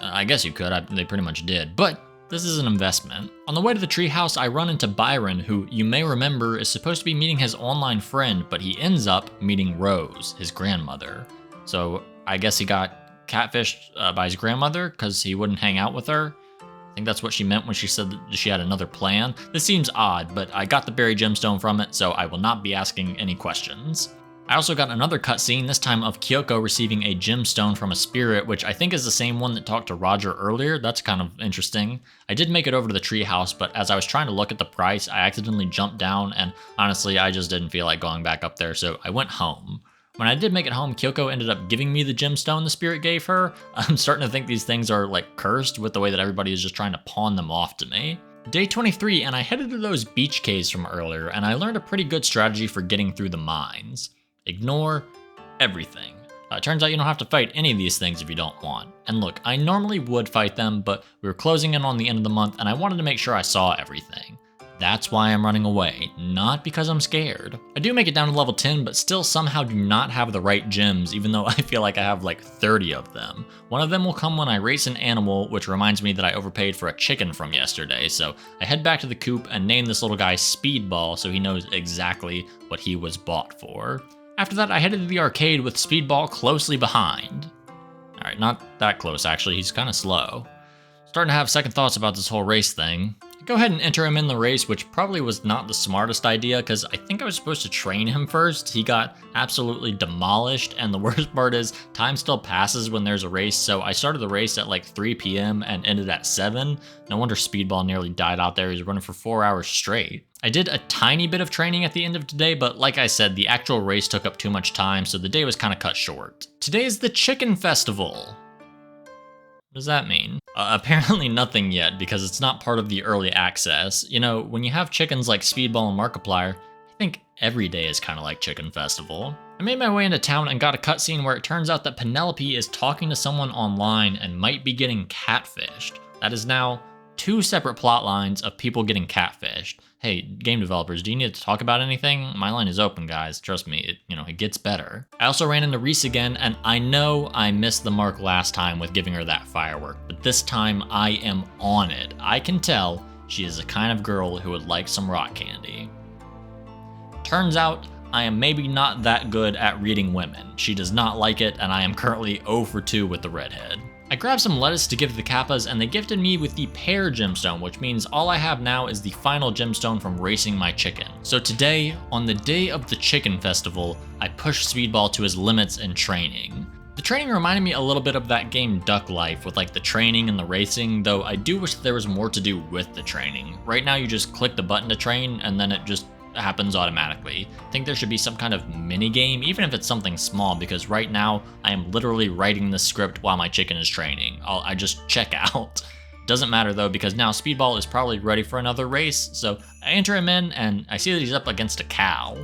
I guess you could, they pretty much did, but this is an investment. On the way to the treehouse, I run into Byron, who you may remember is supposed to be meeting his online friend, but he ends up meeting Rose, his grandmother. So I guess he got catfished by his grandmother because he wouldn't hang out with her. I think that's what she meant when she said that she had another plan. This seems odd, but I got the buried gemstone from it, so I will not be asking any questions. I also got another cutscene, this time of Kyoko receiving a gemstone from a spirit, which I think is the same one that talked to Roger earlier. That's kind of interesting. I did make it over to the treehouse, but as I was trying to look at the price, I accidentally jumped down, and honestly, I just didn't feel like going back up there, so I went home. When I did make it home, Kyoko ended up giving me the gemstone the spirit gave her. I'm starting to think these things are like cursed with the way that everybody is just trying to pawn them off to me. Day 23, and I headed to those beach caves from earlier, and I learned a pretty good strategy for getting through the mines. Ignore everything. It turns out you don't have to fight any of these things if you don't want. And look, I normally would fight them, but we were closing in on the end of the month and I wanted to make sure I saw everything. That's why I'm running away, not because I'm scared. I do make it down to level 10, but still somehow do not have the right gems, even though I feel like I have like 30 of them. One of them will come when I race an animal, which reminds me that I overpaid for a chicken from yesterday, so I head back to the coop and name this little guy Speedball so he knows exactly what he was bought for. After that, I headed to the arcade with Speedball closely behind. Alright, not that close actually, he's kind of slow. Starting to have second thoughts about this whole race thing. Go ahead and enter him in the race, which probably was not the smartest idea because I think I was supposed to train him first. He got absolutely demolished, and the worst part is time still passes when there's a race, so I started the race at like 3 p.m. and ended at 7. No wonder Speedball nearly died out there. He was running for 4 hours straight. I did a tiny bit of training at the end of today, but like I said, the actual race took up too much time, so the day was kind of cut short. Today is the Chicken Festival. What does that mean? Apparently nothing yet, because it's not part of the early access. You know, when you have chickens like Speedball and Markiplier, I think every day is kind of like Chicken Festival. I made my way into town and got a cutscene where it turns out that Penelope is talking to someone online and might be getting catfished. That is now 2 separate plot lines of people getting catfished. Hey, game developers, do you need to talk about anything? My line is open, guys. Trust me, it gets better. I also ran into Reese again, and I know I missed the mark last time with giving her that firework, but this time I am on it. I can tell she is the kind of girl who would like some rock candy. Turns out, I am maybe not that good at reading women. She does not like it, and I am currently 0 for 2 with the redhead. I grabbed some lettuce to give to the Kappas, and they gifted me with the pear gemstone, which means all I have now is the final gemstone from racing my chicken. So today, on the day of the Chicken Festival, I pushed Speedball to his limits in training. The training reminded me a little bit of that game Duck Life with like the training and the racing, though I do wish there was more to do with the training. Right now you just click the button to train and then it just happens automatically. I think there should be some kind of mini game, even if it's something small, because right now I am literally writing the script while my chicken is training. I just check out. Doesn't matter though, because now Speedball is probably ready for another race, so I enter him in and I see that he's up against a cow.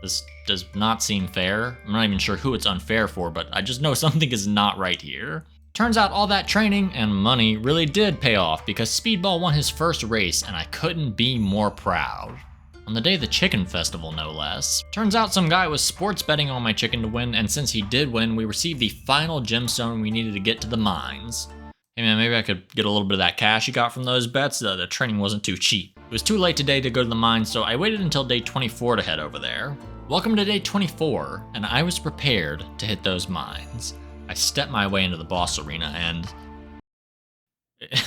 This does not seem fair. I'm not even sure who it's unfair for, but I just know something is not right here. Turns out all that training and money really did pay off, because Speedball won his first race and I couldn't be more proud. On the day of the Chicken Festival, no less. Turns out some guy was sports betting on my chicken to win, and since he did win, we received the final gemstone we needed to get to the mines. Hey man, maybe I could get a little bit of that cash you got from those bets. The training wasn't too cheap. It was too late today to go to the mines, so I waited until day 24 to head over there. Welcome to day 24, and I was prepared to hit those mines. I stepped my way into the boss arena and...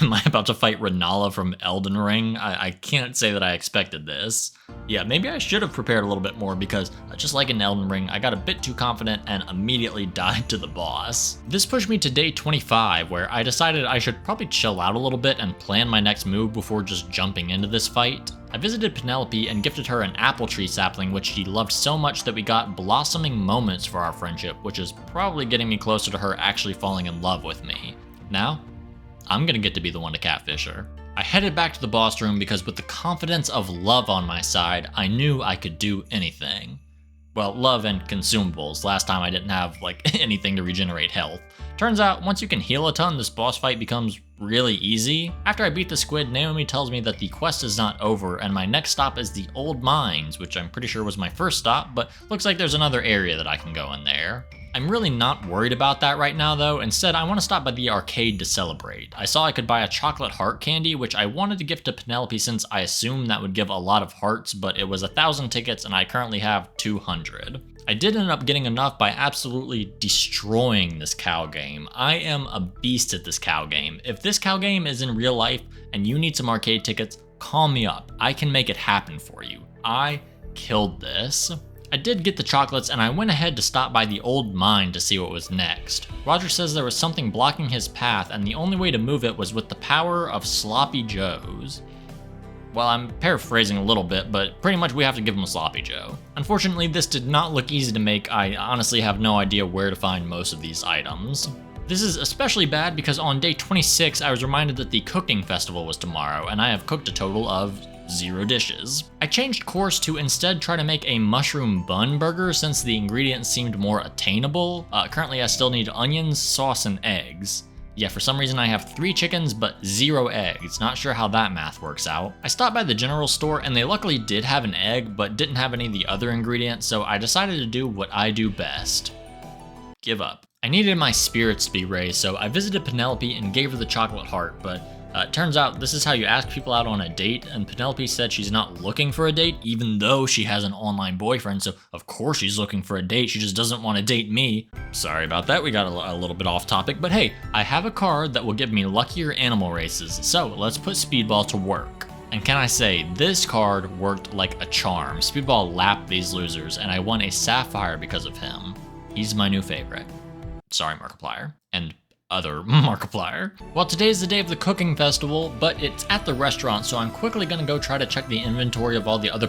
Am I about to fight Renala from Elden Ring? I can't say that I expected this. Yeah, maybe I should have prepared a little bit more because, just like in Elden Ring, I got a bit too confident and immediately died to the boss. This pushed me to day 25, where I decided I should probably chill out a little bit and plan my next move before just jumping into this fight. I visited Penelope and gifted her an apple tree sapling, which she loved so much that we got blossoming moments for our friendship, which is probably getting me closer to her actually falling in love with me. Now, I'm gonna get to be the one to catfish her. I headed back to the boss room because with the confidence of love on my side, I knew I could do anything. Well, love and consumables. Last time I didn't have, anything to regenerate health. Turns out, once you can heal a ton, this boss fight becomes really easy. After I beat the squid, Naomi tells me that the quest is not over, and my next stop is the old mines, which I'm pretty sure was my first stop, but looks like there's another area that I can go in there. I'm really not worried about that right now though. Instead, I want to stop by the arcade to celebrate. I saw I could buy a chocolate heart candy, which I wanted to gift to Penelope since I assumed that would give a lot of hearts, but it was 1,000 tickets and I currently have 200. I did end up getting enough by absolutely destroying this cow game. I am a beast at this cow game. If this cow game is in real life and you need some arcade tickets, call me up. I can make it happen for you. I killed this. I did get the chocolates and I went ahead to stop by the old mine to see what was next. Roger says there was something blocking his path and the only way to move it was with the power of Sloppy Joes. Well, I'm paraphrasing a little bit, but pretty much we have to give him a Sloppy Joe. Unfortunately, this did not look easy to make. I honestly have no idea where to find most of these items. This is especially bad because on day 26, I was reminded that the cooking festival was tomorrow, and I have cooked a total of 0 dishes. I changed course to instead try to make a mushroom bun burger since the ingredients seemed more attainable. Currently I still need onions, sauce, and eggs. Yeah, for some reason I have 3 chickens but 0 eggs. Not sure how that math works out. I stopped by the general store and they luckily did have an egg but didn't have any of the other ingredients, so I decided to do what I do best. Give up. I needed my spirits to be raised, so I visited Penelope and gave her the chocolate heart, but it turns out this is how you ask people out on a date, and Penelope said she's not looking for a date, even though she has an online boyfriend, so of course she's looking for a date, she just doesn't want to date me. Sorry about that, we got a little bit off topic, but hey, I have a card that will give me luckier animal races, so let's put Speedball to work. And can I say, this card worked like a charm. Speedball lapped these losers, and I won a Sapphire because of him. He's my new favorite. Sorry, Markiplier. And other Markiplier. Well, today's the day of the cooking festival, but it's at the restaurant, so I'm quickly gonna go try to check the inventory of all the other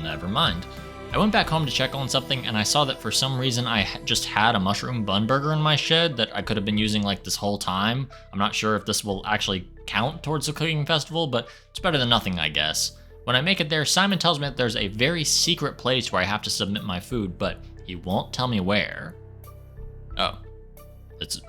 never mind. I went back home to check on something and I saw that for some reason I just had a mushroom bun burger in my shed that I could have been using like this whole time. I'm not sure if this will actually count towards the cooking festival, but it's better than nothing, I guess. When I make it there, Simon tells me that there's a very secret place where I have to submit my food, but he won't tell me where. Oh, it's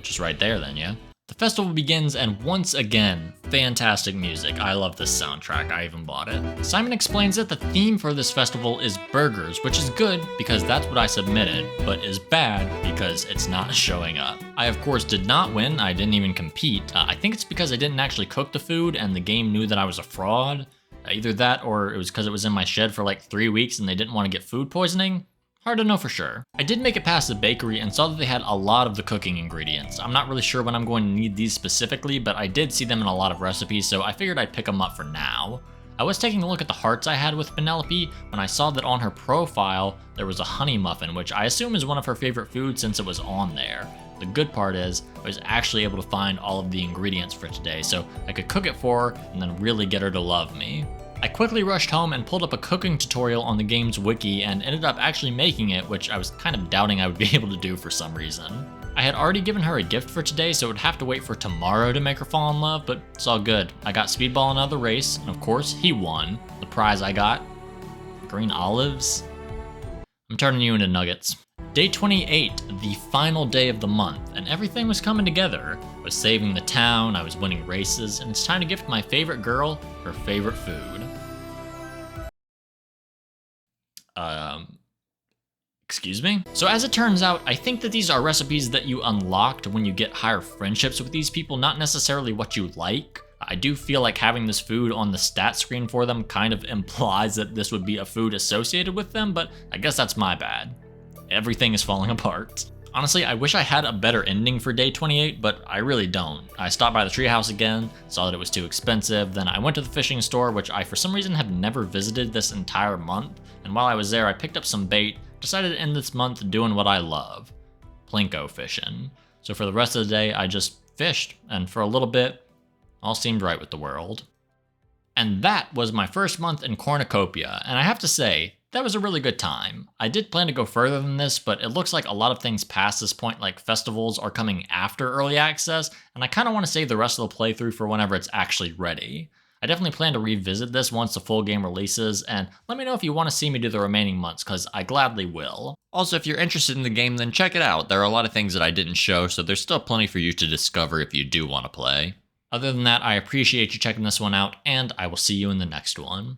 just right there then, yeah? The festival begins and once again, fantastic music. I love this soundtrack, I even bought it. Simon explains that the theme for this festival is burgers, which is good because that's what I submitted, but is bad because it's not showing up. I of course did not win, I didn't even compete. I think it's because I didn't actually cook the food and the game knew that I was a fraud. Either that or it was because it was in my shed for like 3 weeks and they didn't want to get food poisoning. Hard to know for sure. I did make it past the bakery and saw that they had a lot of the cooking ingredients. I'm not really sure when I'm going to need these specifically, but I did see them in a lot of recipes, so I figured I'd pick them up for now. I was taking a look at the hearts I had with Penelope when I saw that on her profile there was a honey muffin, which I assume is one of her favorite foods since it was on there. The good part is I was actually able to find all of the ingredients for today, so I could cook it for her and then really get her to love me. I quickly rushed home and pulled up a cooking tutorial on the game's wiki and ended up actually making it, which I was kind of doubting I would be able to do for some reason. I had already given her a gift for today, so it would have to wait for tomorrow to make her fall in love, but it's all good. I got Speedball in another race, and of course, he won. The prize I got, green olives. I'm turning you into nuggets. Day 28, the final day of the month, and everything was coming together. I was saving the town, I was winning races, and it's time to gift my favorite girl her favorite food. Excuse me? So as it turns out, I think that these are recipes that you unlocked when you get higher friendships with these people, not necessarily what you like. I do feel like having this food on the stat screen for them kind of implies that this would be a food associated with them, but I guess that's my bad. Everything is falling apart. Honestly, I wish I had a better ending for day 28, but I really don't. I stopped by the treehouse again, saw that it was too expensive, then I went to the fishing store, which I for some reason have never visited this entire month, and while I was there I picked up some bait, decided to end this month doing what I love, plinko fishing. So for the rest of the day I just fished, and for a little bit, all seemed right with the world. And that was my first month in Cornucopia, and I have to say, that was a really good time. I did plan to go further than this, but it looks like a lot of things past this point, like festivals, are coming after early access, and I kind of want to save the rest of the playthrough for whenever it's actually ready. I definitely plan to revisit this once the full game releases, and let me know if you want to see me do the remaining months, because I gladly will. Also, if you're interested in the game, then check it out. There are a lot of things that I didn't show, so there's still plenty for you to discover if you do want to play. Other than that, I appreciate you checking this one out, and I will see you in the next one.